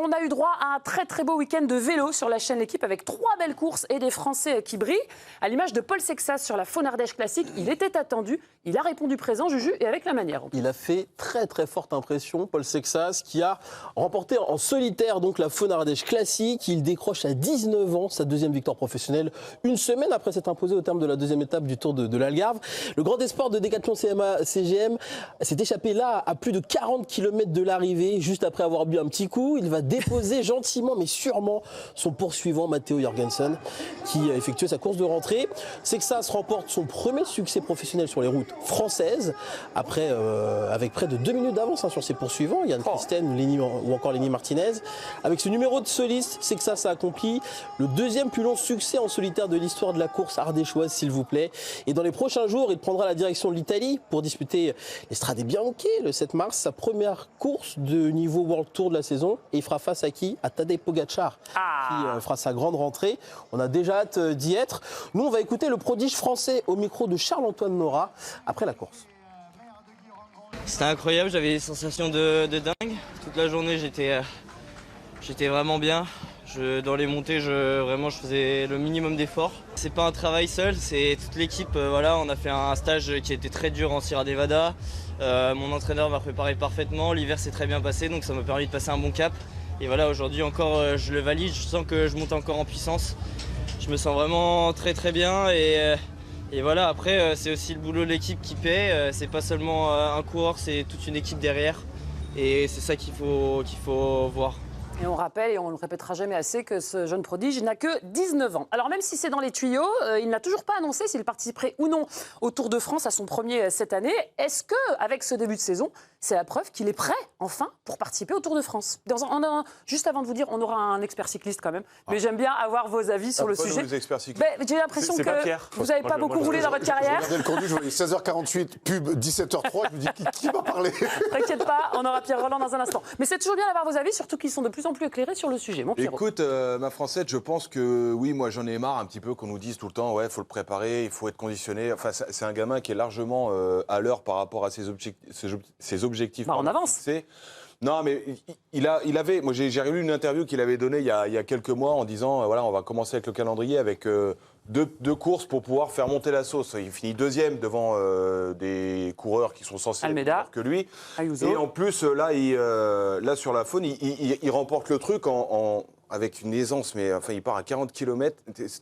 on a eu droit à un très beau week-end de vélo sur la chaîne L'équipe avec 3 belles courses et des Français qui brillent. À l'image de Paul Sexas sur la Faune Ardèche Classique, il était attendu, il a répondu présent, Juju, et avec la manière. Il a fait très forte impression, Paul Sexas, qui a remporté en solitaire donc la Faune Ardèche Classique. Il décroche à 19 ans sa deuxième victoire professionnelle, une semaine après s'être imposé au terme de la deuxième étape du Tour de l'Algarve. Le grand espoir de Décathlon CMA-CGM s'est échappé là à plus de 40 km de l'arrivée, juste après avoir bu un petit coup. Il va déposer gentiment mais sûrement son poursuivant Matteo Jorgensen qui a effectué sa course de rentrée. Sexas remporte son premier succès professionnel sur les routes françaises après, avec près de 2 minutes d'avance sur ses poursuivants, Yann Christen ou encore Lenny Martinez. Avec ce numéro de soliste, Sexas a accompli le deuxième plus long succès en solitaire de l'histoire de la course ardéchoise, s'il vous plaît. Et dans les prochains jours, il prendra la direction de l'Italie pour disputer l'Estrade Bianche le 7 mars, sa première course de niveau World Tour de la saison. Et il fera face à qui? À Tadej Pogacar, qui fera sa grande rentrée. On a déjà hâte d'y être. Nous, on va écouter le prodige français au micro de Charles-Antoine Nora après la course. C'était incroyable, j'avais des sensations de dingue. Toute la journée, j'étais vraiment bien. Dans les montées, je faisais le minimum d'efforts. C'est pas un travail seul, c'est toute l'équipe. Voilà, on a fait un stage qui était très dur en Sierra Nevada. Mon entraîneur m'a préparé parfaitement. L'hiver s'est très bien passé, donc ça m'a permis de passer un bon cap. Et voilà, aujourd'hui encore, je le valide. Je sens que je monte encore en puissance. Je me sens vraiment très bien. Et voilà, après, c'est aussi le boulot de l'équipe qui paie. C'est pas seulement un coureur, c'est toute une équipe derrière. Et c'est ça qu'il faut voir. Et on rappelle, et on ne le répétera jamais assez, que ce jeune prodige n'a que 19 ans. Alors même si c'est dans les tuyaux, il n'a toujours pas annoncé s'il participerait ou non au Tour de France à son premier cette année. Est-ce qu'avec ce début de saison, c'est la preuve qu'il est prêt, enfin, pour participer au Tour de France? Juste avant de vous dire, on aura un expert cycliste quand même, mais j'aime bien avoir vos avis sur le sujet. J'ai l'impression que vous n'avez pas beaucoup roulé dans votre carrière. Je voyais 16h48, pub 17h03, je me dis qui va parler? T'inquiète pas, on aura Pierre Roland dans un instant. Mais c'est toujours bien d'avoir vos avis, surtout qu'ils sont de plus en plus éclairés sur le sujet. Mon Pierrot. Écoute, ma Française, je pense que oui, moi j'en ai marre un petit peu qu'on nous dise tout le temps, ouais, faut le préparer, il faut être conditionné. Enfin, c'est un gamin qui est largement à l'heure par rapport à ses objectifs. On avance. Non, mais moi j'ai relu une interview qu'il avait donnée il y a quelques mois en disant, voilà, on va commencer avec le calendrier avec deux courses pour pouvoir faire monter la sauce. Il finit deuxième devant des coureurs qui sont censés être meilleurs que lui. Ayuso. Et en plus, là sur la Faune, il remporte le truc avec une aisance, mais enfin, il part à 40 km.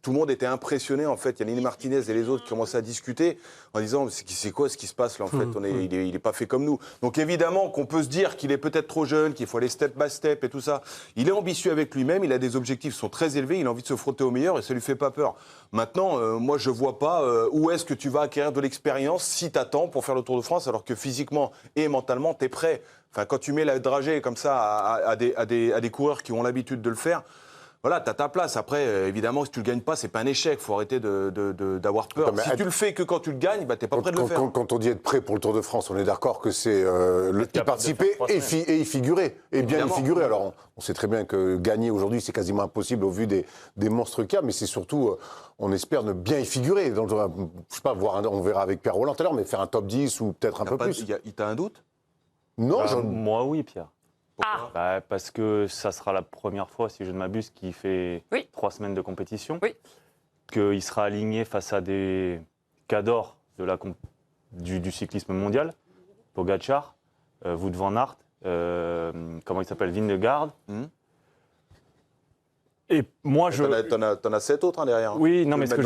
Tout le monde était impressionné, en fait. Il y a Lenny Martinez et les autres qui commençaient à discuter en disant c'est quoi ce qui se passe là, en fait il est pas fait comme nous. Donc évidemment qu'on peut se dire qu'il est peut-être trop jeune, qu'il faut aller step by step et tout ça. Il est ambitieux avec lui-même, il a des objectifs qui sont très élevés, il a envie de se frotter au meilleur et ça lui fait pas peur. Maintenant, moi je vois pas où est-ce que tu vas acquérir de l'expérience si t'attends pour faire le Tour de France alors que physiquement et mentalement t'es prêt. Enfin, quand tu mets la dragée comme ça à des coureurs qui ont l'habitude de le faire, voilà, t'as ta place. Après, évidemment, si tu le gagnes pas, c'est pas un échec. Faut arrêter d'avoir peur. Si tu le fais que quand tu le gagnes, t'es pas prêt de le faire. Quand on dit être prêt pour le Tour de France, on est d'accord que c'est y participer et y figurer. Et bien y figurer. Alors, on sait très bien que gagner aujourd'hui, c'est quasiment impossible au vu des monstres qu'il y a, mais c'est surtout, on espère ne bien y figurer. Donc, je sais pas, on verra avec Pierre Roland tout à l'heure, mais faire un top 10 ou peut-être un peu plus. Il t'a un doute? Non, moi, oui, Pierre. Pourquoi? Parce que ça sera la première fois, si je ne m'abuse, qu'il fait 3 semaines de compétition. Qu'il sera aligné face à des cadors du cyclisme mondial. Pogacar, Wout van Aert, comment il s'appelle, Vingegaard. Et moi, T'en as 7 autres derrière. Oui, mais ce que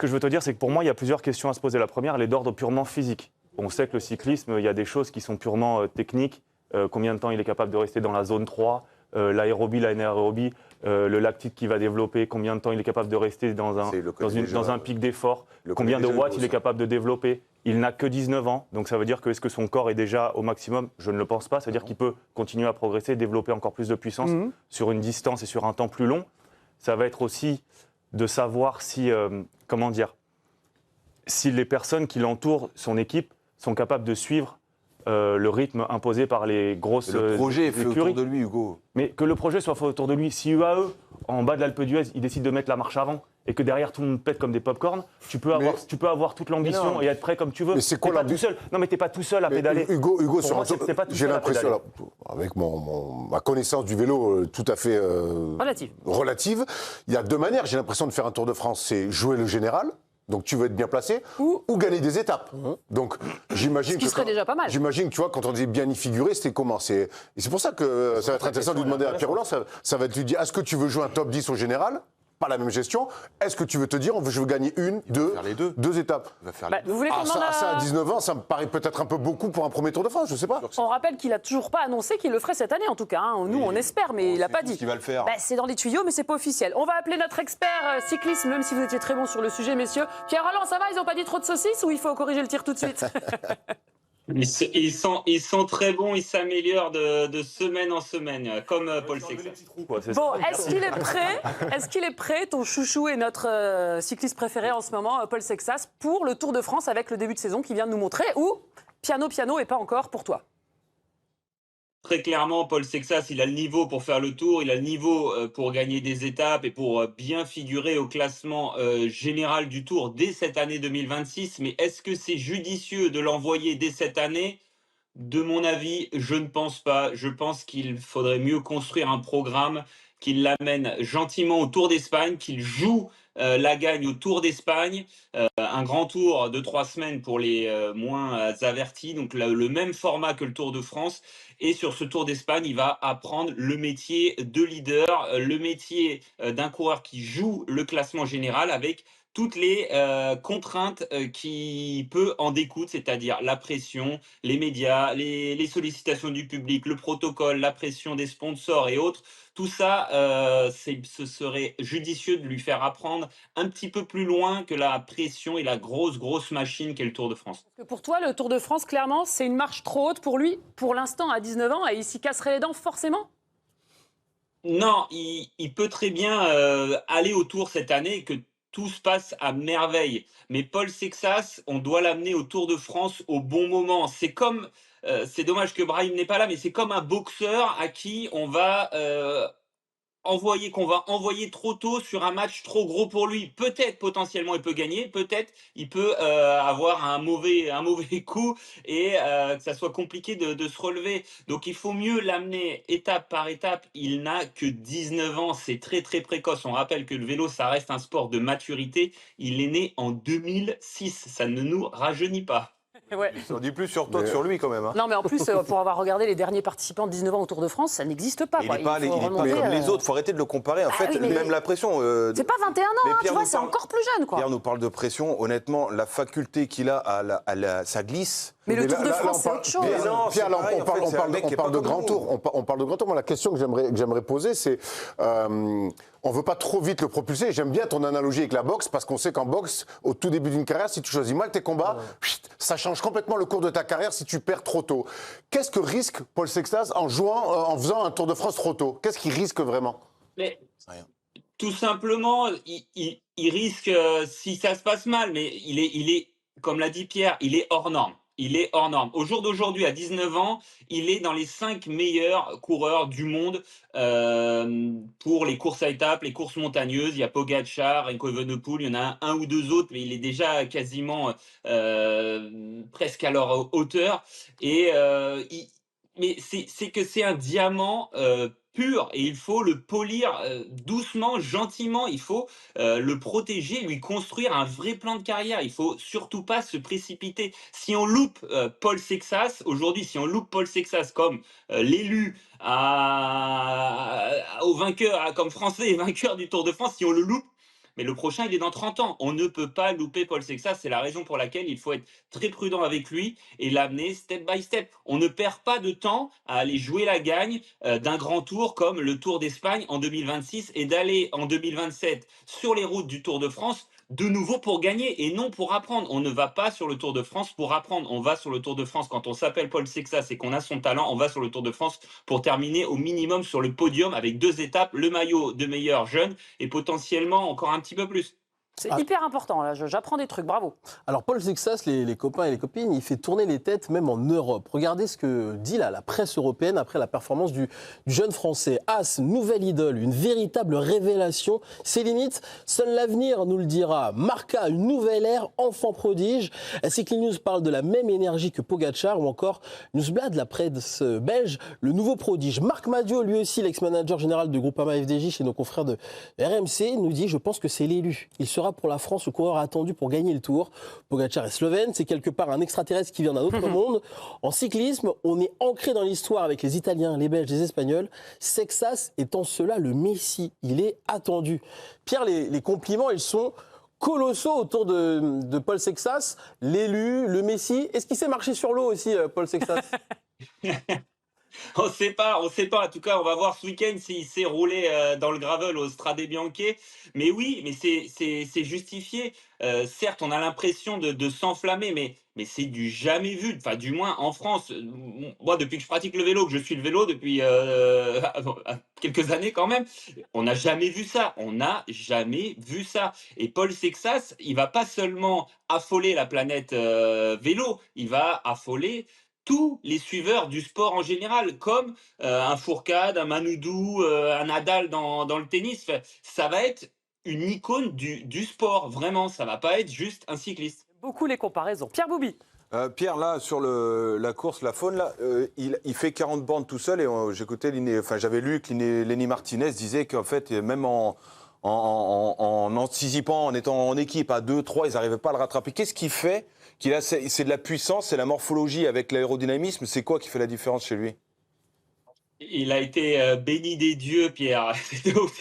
je veux te dire, c'est que pour moi, il y a plusieurs questions à se poser. La première, elle est d'ordre purement physique. On sait que le cyclisme, il y a des choses qui sont purement techniques. Combien de temps il est capable de rester dans la zone 3, l'aérobie, l'anaérobie, le lactique qu'il va développer, combien de temps il est capable de rester dans un pic d'effort, combien de watts il est capable de développer. Il n'a que 19 ans, donc ça veut dire que est-ce que son corps est déjà au maximum? Je ne le pense pas, c'est-à-dire qu'il peut continuer à progresser, développer encore plus de puissance sur une distance et sur un temps plus long. Ça va être aussi de savoir si, si les personnes qui l'entourent, son équipe, sont capables de suivre le rythme imposé par les grosses écuries. Le projet est fait autour de lui, Hugo. Mais que le projet soit fait autour de lui. Si UAE, en bas de l'Alpe d'Huez, il décide de mettre la marche avant et que derrière tout le monde pète comme des pop-corn, tu peux avoir toute l'ambition et être prêt comme tu veux. Mais c'est quoi l'ambition? Non, mais t'es pas tout seul à pédaler. Hugo, Pour moi, t'es pas tout j'ai seul à pédaler. l'impression, avec ma connaissance du vélo tout à fait relative, il y a deux manières, j'ai l'impression, de faire un Tour de France. C'est jouer le général. Donc tu veux être bien placé ou gagner des étapes. Donc j'imagine ce qui serait déjà pas mal. J'imagine, tu vois, quand on dit bien y figurer, c'était comment? Et c'est pour ça que ça va être intéressant de lui demander à Pierre Roland, ça va être lui dire, est-ce que tu veux jouer un top 10 au général? Pas la même gestion. Est-ce que tu veux te dire, je veux gagner deux étapes? Vous voulez qu'on demande à 19 ans, ça me paraît peut-être un peu beaucoup pour un premier Tour de France, je sais pas. On rappelle qu'il a toujours pas annoncé qu'il le ferait cette année, en tout cas. Nous, on espère, mais il n'a pas dit. Qu'il va le faire. C'est dans les tuyaux, mais c'est pas officiel. On va appeler notre expert cyclisme, même si vous étiez très bon sur le sujet, messieurs. Pierre Roland, ça va? Ils n'ont pas dit trop de saucisses ou il faut corriger le tir tout de suite? Ils sont très bons, ils s'améliorent de semaine en semaine, comme Paul Sexas. Bon, est-ce qu'il est prêt, ton chouchou et notre cycliste préféré en ce moment, Paul Sexas, pour le Tour de France avec le début de saison qu'il vient de nous montrer, ou piano et pas encore pour toi? Très clairement, Paul Sexas, il a le niveau pour faire le Tour, il a le niveau pour gagner des étapes et pour bien figurer au classement général du Tour dès cette année 2026. Mais est-ce que c'est judicieux de l'envoyer dès cette année? De mon avis, je ne pense pas. Je pense qu'il faudrait mieux construire un programme, qu'il l'amène gentiment au Tour d'Espagne, qu'il joue la gagne au Tour d'Espagne, un grand tour de 3 semaines pour les moins avertis, donc le même format que le Tour de France. Et sur ce Tour d'Espagne, il va apprendre le métier de leader, le métier d'un coureur qui joue le classement général avec toutes les contraintes qui peut en découdre, c'est-à-dire la pression, les médias, les sollicitations du public, le protocole, la pression des sponsors et autres. Tout ça, ce serait judicieux de lui faire apprendre un petit peu plus loin que la pression et la grosse machine qu'est le Tour de France. Pour toi, le Tour de France, clairement, c'est une marche trop haute pour lui, pour l'instant, à 19 ans, et il s'y casserait les dents forcément? Non, il peut très bien aller au Tour cette année, que tout se passe à merveille. Mais Paul Sexas, on doit l'amener au Tour de France au bon moment. C'est comme, c'est dommage que Brahim n'est pas là, mais c'est comme un boxeur à qui on va envoyer trop tôt sur un match trop gros pour lui. Peut-être potentiellement il peut gagner, peut-être il peut avoir un mauvais coup et que ça soit compliqué de se relever. Donc il faut mieux l'amener étape par étape. Il n'a que 19 ans, c'est très précoce. On rappelle que le vélo, ça reste un sport de maturité. Il est né en 2006, ça ne nous rajeunit pas. Ouais. On dit plus sur toi que sur lui quand même. Non, mais en plus, pour avoir regardé les derniers participants de 19 ans au Tour de France, ça n'existe pas. Il n'est pas comme les autres, il faut arrêter de le comparer. En fait, même la pression. C'est pas 21 ans, tu vois, c'est encore plus jeune. Pierre nous parle de pression. Honnêtement, la faculté qu'il a, ça glisse. Mais le Tour de France, c'est autre chose. Pierre, on parle de grand tour. On parle de grand tour. Moi, la question que j'aimerais poser, c'est on ne veut pas trop vite le propulser. J'aime bien ton analogie avec la boxe, parce qu'on sait qu'en boxe, au tout début d'une carrière, si tu choisis mal tes combats, ça change complètement le cours de ta carrière si tu perds trop tôt. Qu'est-ce que risque Paul Sexas en faisant un Tour de France trop tôt? Qu'est-ce qu'il risque vraiment? Mais tout simplement, il risque, si ça se passe mal, mais il est, comme l'a dit Pierre, il est hors norme. Il est hors norme. Au jour d'aujourd'hui, à 19 ans, il est dans les 5 meilleurs coureurs du monde pour les courses à étapes, les courses montagneuses. Il y a Pogacar, Remco Evenepoel, il y en a un ou deux autres, mais il est déjà quasiment presque à leur hauteur. Mais c'est un diamant pur et il faut le polir doucement, gentiment. Il faut le protéger, lui construire un vrai plan de carrière. Il faut surtout pas se précipiter. Si on loupe Paul Sexas aujourd'hui, si on loupe Paul Sexas comme l'élu au vainqueur, comme français et vainqueur du Tour de France, si on le loupe. Mais le prochain, il est dans 30 ans. On ne peut pas louper Paul Sexas. C'est la raison pour laquelle il faut être très prudent avec lui et l'amener step by step. On ne perd pas de temps à aller jouer la gagne d'un grand tour comme le Tour d'Espagne en 2026 et d'aller en 2027 sur les routes du Tour de France de nouveau pour gagner et non pour apprendre. On ne va pas sur le Tour de France pour apprendre. On va sur le Tour de France quand on s'appelle Paul Sexas et qu'on a son talent. On va sur le Tour de France pour terminer au minimum sur le podium avec 2 étapes, le maillot de meilleur jeune et potentiellement encore un petit peu plus. C'est hyper important, là, j'apprends des trucs, bravo. Alors Paul Sexas, les copains et les copines, il fait tourner les têtes même en Europe. Regardez ce que dit la presse européenne après la performance du jeune Français. As, nouvelle idole, une véritable révélation. Ses limites, seul l'avenir nous le dira. Marca, une nouvelle ère, enfant prodige. Cycling News parle de la même énergie que Pogacar ou encore Newsblad, la presse belge, le nouveau prodige. Marc Madiot, lui aussi l'ex-manager général de Groupama FDJ chez nos confrères de RMC, nous dit « Je pense que c'est l'élu. Il sera pour la France le coureur attendu pour gagner le Tour. Pogacar est slovène, c'est quelque part un extraterrestre qui vient d'un autre monde. En cyclisme, on est ancré dans l'histoire avec les Italiens, les Belges, les Espagnols. Sexas est en cela le Messi. Il est attendu. » Pierre, les compliments, ils sont colossaux autour de Paul Sexas, l'élu, le Messi. Est-ce qu'il sait marcher sur l'eau aussi, Paul Sexas? On ne sait pas, on ne sait pas. En tout cas, on va voir ce week-end s'il s'est roulé dans le gravel au Strade Bianche. Mais oui, mais c'est justifié. Certes, on a l'impression de s'enflammer, mais c'est du jamais vu. Enfin, du moins en France. Moi, depuis que je pratique le vélo, que je suis le vélo depuis quelques années quand même, on n'a jamais vu ça. On n'a jamais vu ça. Et Paul Sexas, il va pas seulement affoler la planète vélo, il va affoler tous les suiveurs du sport en général, comme un Fourcade, un Manoudou, un Nadal dans le tennis. Enfin, ça va être une icône du sport, vraiment. Ça va pas être juste un cycliste. Beaucoup les comparaisons. Pierre Bouby. Pierre, là, sur la course, la faune, là, il fait 40 bornes tout seul. Et j'écoutais, j'avais lu que Lenny Martinez disait qu'en fait, même en anticipant, en étant en équipe à 2, 3, ils n'arrivaient pas à le rattraper. Qu'est-ce qui fait c'est de la puissance, c'est la morphologie avec l'aérodynamisme? C'est quoi qui fait la différence chez lui? Il a été béni des dieux, Pierre.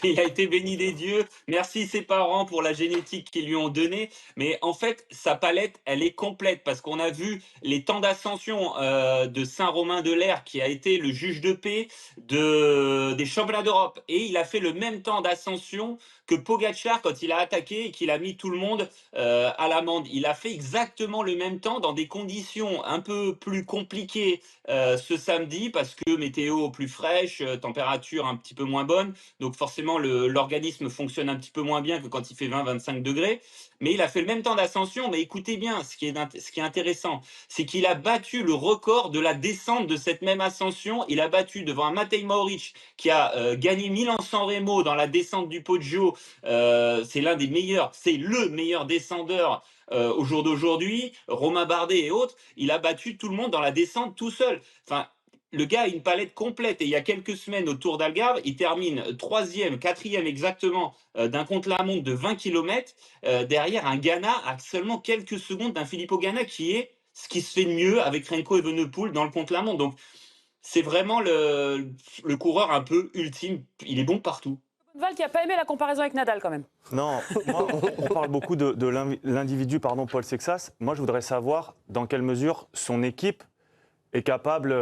Il a été béni des dieux. Merci ses parents pour la génétique qu'ils lui ont donnée. Mais en fait, sa palette, elle est complète parce qu'on a vu les temps d'ascension de Saint-Romain-de-l'Air, qui a été le juge de paix des championnats d'Europe. Et il a fait le même temps d'ascension que Pogacar quand il a attaqué et qu'il a mis tout le monde à l'amende. Il a fait exactement le même temps dans des conditions un peu plus compliquées ce samedi parce que météo plus fraîche, température un petit peu moins bonne, donc forcément l'organisme fonctionne un petit peu moins bien que quand il fait 20-25 degrés, mais il a fait le même temps d'ascension. Mais écoutez bien, ce qui est intéressant, c'est qu'il a battu le record de la descente de cette même ascension. Il a battu devant un Matej Mohoric qui a gagné Milan-San Remo dans la descente du Poggio. C'est l'un des meilleurs, c'est le meilleur descendeur au jour d'aujourd'hui. Romain Bardet et autres, il a battu tout le monde dans la descente tout seul. Enfin, le gars a une palette complète. Et il y a quelques semaines au Tour d'Algarve, il termine 3e, 4e exactement d'un contre-la-montre de 20 km derrière un Ghana à seulement quelques secondes d'un Filippo Ganna qui est ce qui se fait de mieux avec Remco Evenepoel dans le contre-la-montre. Donc c'est vraiment le coureur un peu ultime. Il est bon partout. Val qui n'a pas aimé la comparaison avec Nadal quand même. Non, moi, on parle beaucoup de l'individu, Paul Sexas. Moi, je voudrais savoir dans quelle mesure son équipe est capable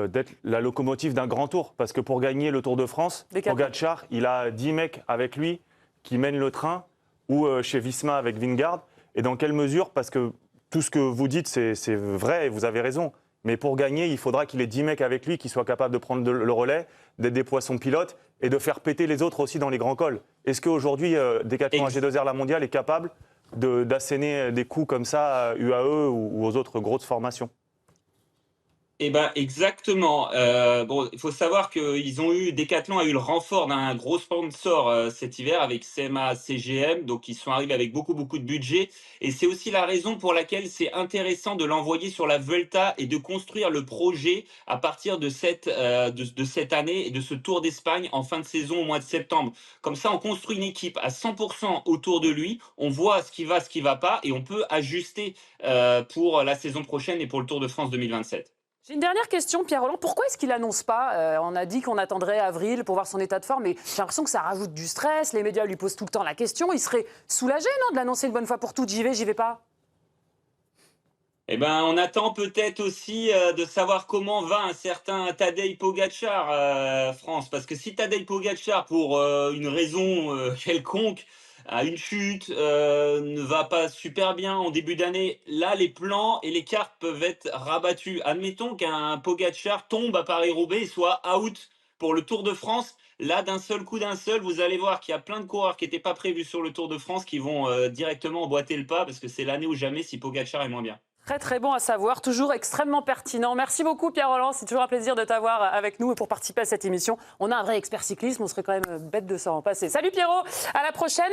d'être la locomotive d'un grand tour. Parce que pour gagner le Tour de France, Pogacar, il a 10 mecs avec lui qui mènent le train, ou chez Visma avec Vingegaard. Et dans quelle mesure, parce que tout ce que vous dites, c'est vrai et vous avez raison. Mais pour gagner, il faudra qu'il ait 10 mecs avec lui qui soient capables de prendre le relais, d'être des poissons pilotes et de faire péter les autres aussi dans les grands cols. Est-ce qu'aujourd'hui, Decathlon AG2R La Mondiale est capable d'asséner des coups comme ça à UAE ou aux autres grosses formations? Eh ben exactement. Bon, il faut savoir que Decathlon a eu le renfort d'un gros sponsor cet hiver avec CMA CGM, donc ils sont arrivés avec beaucoup de budget. Et c'est aussi la raison pour laquelle c'est intéressant de l'envoyer sur la Vuelta et de construire le projet à partir de cette année et de ce Tour d'Espagne en fin de saison au mois de septembre. Comme ça, on construit une équipe à 100% autour de lui. On voit ce qui va pas, et on peut ajuster pour la saison prochaine et pour le Tour de France 2027. J'ai une dernière question, Pierre Rolland. Pourquoi est-ce qu'il n'annonce pas On a dit qu'on attendrait avril pour voir son état de forme, mais j'ai l'impression que ça rajoute du stress. Les médias lui posent tout le temps la question. Il serait soulagé, non, de l'annoncer une bonne fois pour toutes? J'y vais pas. Eh ben, on attend peut-être aussi de savoir comment va un certain Tadej Pogacar, France. Parce que si Tadej Pogacar, pour une raison quelconque, a une chute, ne va pas super bien en début d'année, là, les plans et les cartes peuvent être rabattus. Admettons qu'un Pogacar tombe à Paris-Roubaix et soit out pour le Tour de France, là, d'un seul, vous allez voir qu'il y a plein de coureurs qui n'étaient pas prévus sur le Tour de France qui vont directement emboîter le pas parce que c'est l'année ou jamais si Pogacar est moins bien. Très très bon à savoir, toujours extrêmement pertinent. Merci beaucoup Pierre Rolland, c'est toujours un plaisir de t'avoir avec nous et pour participer à cette émission. On a un vrai expert cyclisme, on serait quand même bête de s'en passer. Salut Pierrot, à la prochaine.